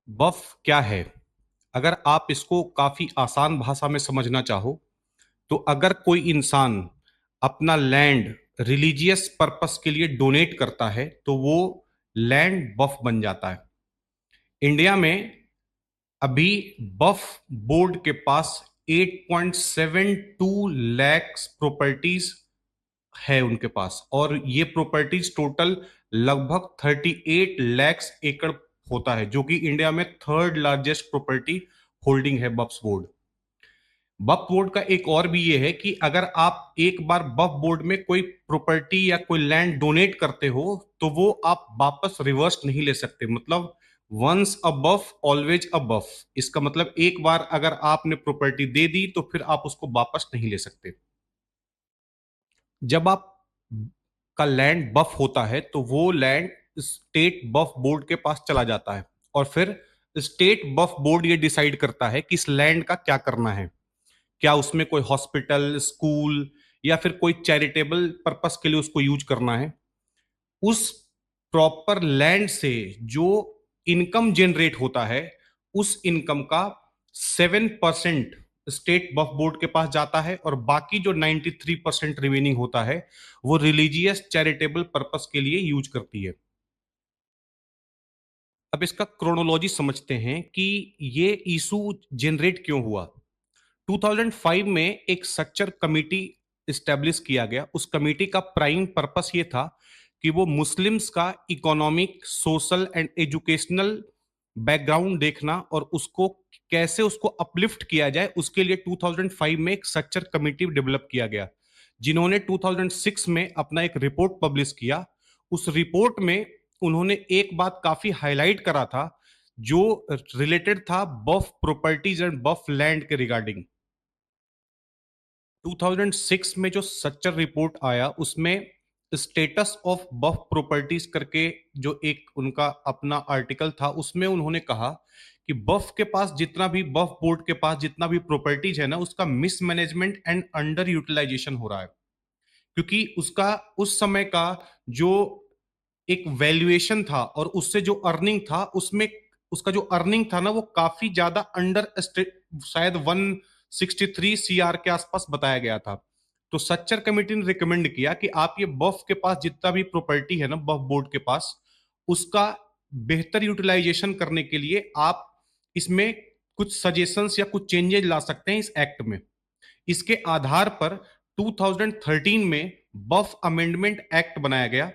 बफ क्या है? अगर आप इसको काफी आसान भाषा में समझना चाहो तो अगर कोई इंसान अपना लैंड रिलीजियस पर्पस के लिए डोनेट करता है तो वो लैंड बफ बन जाता है। इंडिया में अभी बफ बोर्ड के पास 8.72 लैक्स प्रॉपर्टीज है उनके पास, और ये प्रॉपर्टीज टोटल लगभग 38 लैक्स एकड़ होता है, जो कि इंडिया में थर्ड लार्जेस्ट प्रॉपर्टी होल्डिंग है बफ्स बोर्ड। बफ बोर्ड का एक और भी ये है कि अगर आप एक बार बफ बोर्ड में कोई प्रॉपर्टी या कोई लैंड डोनेट करते हो तो वो आप वापस रिवर्स नहीं ले सकते। मतलब once a buff always a बफ। इसका मतलब एक बार अगर आपने प्रॉपर्टी दे दी तो फिर आप उसको वापस नहीं ले सकते। जब आप का लैंड बफ होता है तो वो लैंड स्टेट बफ बोर्ड के पास चला जाता है, और फिर स्टेट बफ बोर्ड ये डिसाइड करता है कि इस लैंड का क्या करना है। क्या उसमें कोई हॉस्पिटल, स्कूल या फिर कोई चैरिटेबल पर्पस के लिए उसको यूज करना है। उस प्रॉपर लैंड से जो इनकम जनरेट होता है, उस इनकम का 7% स्टेट वक्फ बोर्ड के पास जाता है, और बाकी जो 93% रिमेनिंग होता है वो रिलीजियस चैरिटेबल पर्पस के लिए यूज करती है। अब इसका क्रोनोलॉजी समझते हैं कि ये इशू जनरेट क्यों हुआ। 2005 में एक सच्चर कमिटी इस्टेब्लिश किया गया। उस कमिटी का प्राइम पर्पस ये था कि वो मुस्लिम्स का economic, social and educational background देखना और उसको कैसे उसको अपलिफ्ट किया जाए, उसके लिए 2005 में एक सच्चर कमिटी डेवलप किया गया, जिन्होंने 2006 में अपना एक रिपोर्ट पब्लिश किया। उस रिपोर्ट में उन्होंने एक बात काफी हाईलाइट करा था, जो रिलेटेड था बफ प्रॉपर्टीज एंड बफ लैंड के रिगार्डिंग। 2006 में जो सच्चर रिपोर्ट आया उसमें स्टेटस ऑफ बफ प्रॉपर्टीज करके जो एक उनका अपना आर्टिकल था, उसमें उन्होंने कहा कि बफ के पास जितना भी, बफ बोर्ड के पास जितना भी प्रॉपर्टीज है ना, उसका मिसमैनेजमेंट एंड अंडर यूटिलाइजेशन हो रहा है। क्योंकि उसका उस समय का जो एक वैल्यूएशन था और उससे जो अर्निंग था, उसमें उसका जो अर्निंग था ना वो काफी ज्यादा अंडर, शायद 163 सीआर के आसपास बताया गया था। तो सच्चर कमेटी ने रिकमेंड किया कि आप ये बफ के पास जितना भी प्रॉपर्टी है ना, बफ बोर्ड के पास, उसका बेहतर यूटिलाइजेशन करने के लिए आप इसमें कुछ सजेशंस या कुछ चेंजेस ला सकते हैं इस एक्ट में। इसके आधार पर 2013 में बफ अमेंडमेंट एक्ट बनाया गया।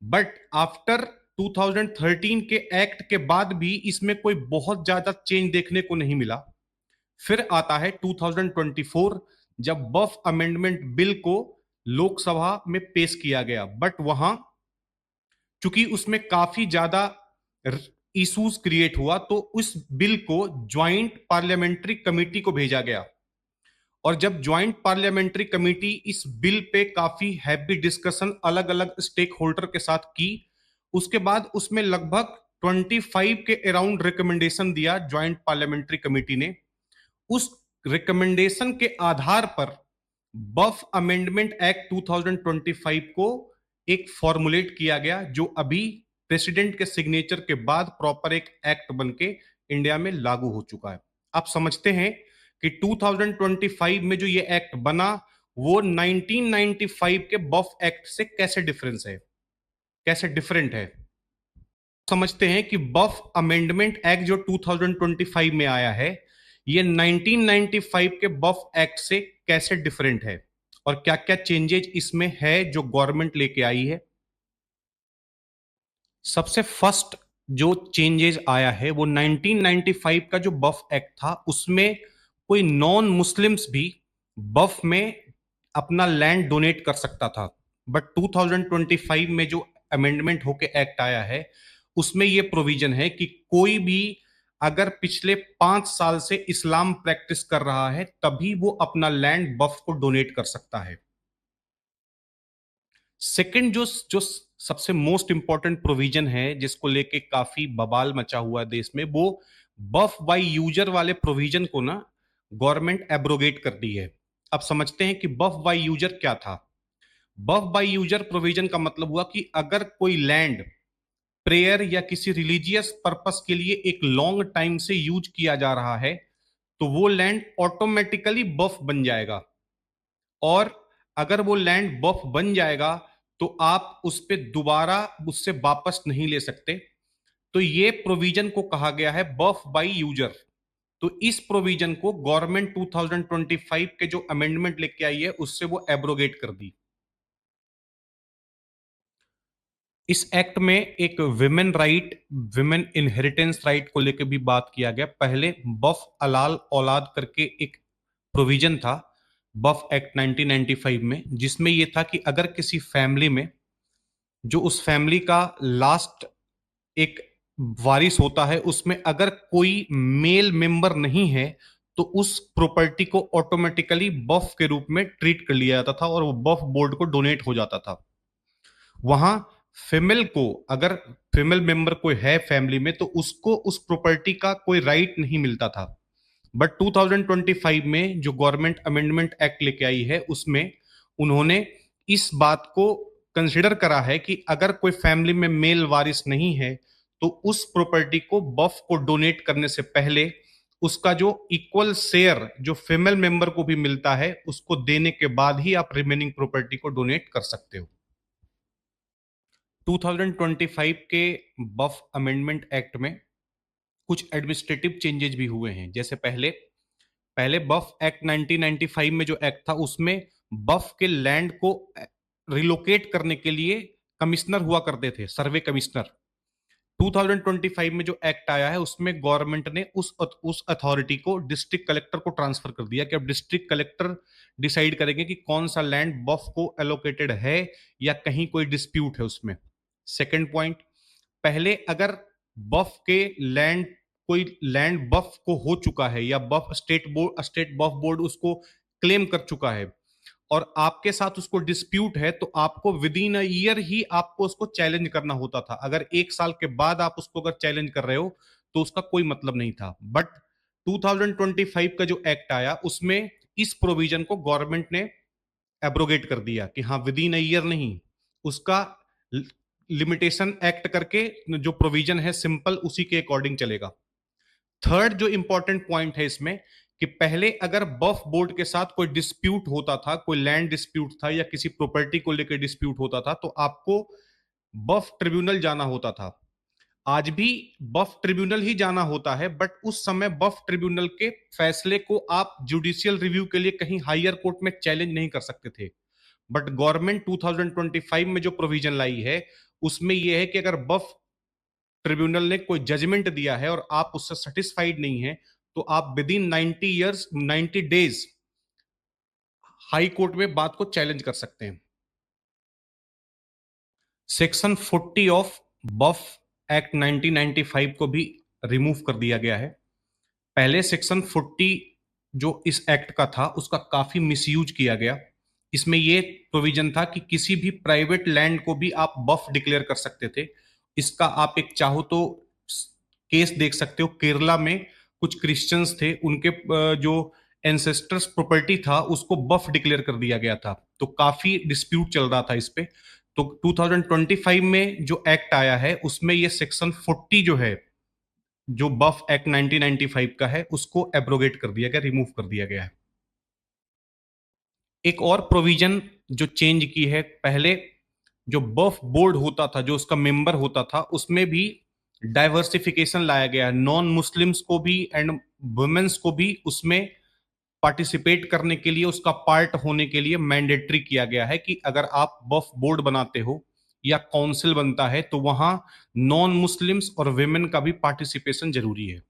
बट आफ्टर 2013 के एक्ट के बाद भी इसमें कोई बहुत ज्यादा चेंज देखने को नहीं मिला। फिर आता है 2024, जब बफ अमेंडमेंट बिल को लोकसभा में पेश किया गया, बट वहां चूंकि उसमें काफी ज्यादा इश्यूज क्रिएट हुआ तो उस बिल को ज्वाइंट पार्लियामेंट्री कमेटी को भेजा गया। और जब ज्वाइंट पार्लियामेंट्री कमेटी इस बिल पे काफी हैवी डिस्कशन अलग अलग स्टेक होल्डर के साथ की, उसके बाद उसमें लगभग 25 के अराउंड रिकमेंडेशन दिया ज्वाइंट पार्लियामेंट्री कमेटी ने। उस रिकमेंडेशन के आधार पर बफ अमेंडमेंट एक्ट 2025 को एक फॉर्मुलेट किया गया, जो अभी प्रेसिडेंट के सिग्नेचर के बाद प्रॉपर एक एक्ट बन के इंडिया में लागू हो चुका है। आप समझते हैं कि 2025 में जो ये एक्ट बना वो 1995 के बफ एक्ट से कैसे डिफरेंस है, कैसे डिफरेंट है। समझते हैं कि बफ अमेंडमेंट एक्ट जो 2025 में आया है, ये 1995 के बफ एक्ट से कैसे डिफरेंट है और क्या क्या चेंजेज इसमें है जो गवर्नमेंट लेके आई है। सबसे फर्स्ट जो चेंजेस आया है वो 1995 का जो बफ एक्ट था, उसमें कोई नॉन मुस्लिम्स भी बफ में अपना लैंड डोनेट कर सकता था। बट 2025 में जो अमेंडमेंट होके एक्ट आया है, उसमें यह प्रोविजन है कि कोई भी अगर पिछले 5 साल से इस्लाम प्रैक्टिस कर रहा है तभी वो अपना लैंड बफ को डोनेट कर सकता है। सेकंड जो जो सबसे मोस्ट इंपॉर्टेंट प्रोविजन है जिसको लेके काफी बवाल मचा हुआ है देश में, वो बफ बाय यूजर वाले प्रोविजन को ना गवर्नमेंट एब्रोगेट कर दी है। अब समझते हैं कि बफ बाय यूजर क्या था। बफ बाय यूजर प्रोविजन का मतलब हुआ कि अगर कोई लैंड प्रेयर या किसी रिलीजियस पर्पस के लिए एक लॉन्ग टाइम से यूज किया जा रहा है, तो वो लैंड ऑटोमेटिकली बफ बन जाएगा। और अगर वो लैंड बफ बन जाएगा तो आप उस पे दोबारा उससे वापस नहीं ले सकते। तो ये प्रोविजन को कहा गया है बफ बाय यूजर। तो इस प्रोविजन को गवर्नमेंट 2025 के जो अमेंडमेंट लेके आई है उससे वो एब्रोगेट कर दी। इस एक्ट में एक विमेन इनहेरिटेंस राइट को लेकर भी बात किया गया। पहले बफ अलाल औलाद करके एक प्रोविजन था बफ एक्ट 1995 में, जिसमें यह था कि अगर किसी फैमिली में जो उस फैमिली का लास्ट एक वारिस होता है उसमें अगर कोई मेल मेंबर नहीं है तो उस प्रॉपर्टी को ऑटोमेटिकली बफ के रूप में ट्रीट कर लिया जाता था और वो बफ बोर्ड को डोनेट हो जाता था। वहां फीमेल को, अगर फीमेल मेंबर कोई है फैमिली में, तो उसको उस प्रॉपर्टी का कोई राइट नहीं मिलता था। बट 2025 में जो गवर्नमेंट अमेंडमेंट एक्ट लेके आई है उसमें उन्होंने इस बात को कंसिडर करा है कि अगर कोई फैमिली में मेल वारिस नहीं है तो उस प्रॉपर्टी को बफ को डोनेट करने से पहले उसका जो इक्वल शेयर जो फीमेल मेंबर को भी मिलता है उसको देने के बाद ही आप रिमेनिंग प्रॉपर्टी को डोनेट कर सकते हो। 2025 के बफ अमेंडमेंट एक्ट में कुछ एडमिनिस्ट्रेटिव चेंजेस भी हुए हैं। जैसे पहले पहले बफ एक्ट 1995 में जो एक्ट था उसमें बफ के लैंड को रिलोकेट करने के लिए कमिश्नर हुआ करते थे, सर्वे कमिश्नर। 2025 में जो एक्ट आया है उसमें गवर्नमेंट ने उस अथॉरिटी को डिस्ट्रिक्ट कलेक्टर को ट्रांसफर कर दिया कि अब डिस्ट्रिक्ट कलेक्टर डिसाइड करेंगे कि कौन सा लैंड बफ को एलोकेटेड है या कहीं कोई डिस्प्यूट है उसमें। सेकंड पॉइंट, पहले अगर बफ के लैंड कोई लैंड बफ को हो चुका है या बफ स्टेट बफ बोर्ड उसको क्लेम कर चुका है और आपके साथ उसको डिस्प्यूट है तो आपको विद इन अ ईयर ही आपको उसको चैलेंज करना होता था। अगर एक साल के बाद आप उसको अगर चैलेंज कर रहे हो तो उसका कोई मतलब नहीं था। बट 2025 का जो एक्ट आया उसमें इस प्रोविजन को गवर्नमेंट ने एब्रोगेट कर दिया कि हाँ विद इन अ ईयर नहीं, उसका लिमिटेशन एक्ट करके जो प्रोविजन है सिंपल उसी के अकॉर्डिंग चलेगा। थर्ड जो इंपॉर्टेंट पॉइंट है इसमें कि पहले अगर बफ बोर्ड के साथ कोई डिस्प्यूट होता था, कोई लैंड डिस्प्यूट था या किसी प्रॉपर्टी को लेकर डिस्प्यूट होता था तो आपको बफ ट्रिब्यूनल जाना होता था। आज भी बफ ट्रिब्यूनल ही जाना होता है, बट उस समय बफ ट्रिब्यूनल के फैसले को आप जुडिशियल रिव्यू के लिए कहीं हायर कोर्ट में चैलेंज नहीं कर सकते थे। बट गवर्नमेंट 2025 में जो प्रोविजन लाई है उसमें यह है कि अगर बफ ट्रिब्यूनल ने कोई जजमेंट दिया है और आप उससे सेटिस्फाइड नहीं है तो आप with in 90 days high court में बात को चैलेंज कर सकते हैं। सेक्शन 40 ऑफ बफ एक्ट 1995 को भी रिमूव कर दिया गया है। पहले सेक्शन 40 जो इस एक्ट का था उसका काफी मिसयूज किया गया। इसमें यह प्रोविजन था कि किसी भी प्राइवेट लैंड को भी आप बफ डिक्लेयर कर सकते थे। इसका आप एक चाहो तो केस देख सकते हो, केरला में कुछ क्रिश्चियंस थे, उनके जो एंसेस्टर्स प्रॉपर्टी था उसको बफ डिक्लेयर कर दिया गया था, तो काफी डिस्प्यूट चल रहा था इस पे। तो 2025 में जो एक्ट आया है उसमें ये सेक्शन 40 जो है, जो बफ एक्ट 1995 का है, उसको एब्रोगेट कर दिया गया, रिमूव कर दिया गया है। एक और प्रोविजन जो चेंज की है, पहले जो बफ बोर्ड होता था, जो उसका मेंबर होता था, उसमें भी डाइवर्सिफिकेशन लाया गया। नॉन मुस्लिम्स को भी एंड वुमेन्स को भी उसमें पार्टिसिपेट करने के लिए, उसका पार्ट होने के लिए मैंडेटरी किया गया है कि अगर आप बफ बोर्ड बनाते हो या काउंसिल बनता है तो वहां नॉन मुस्लिम्स और वेमेन का भी पार्टिसिपेशन जरूरी है।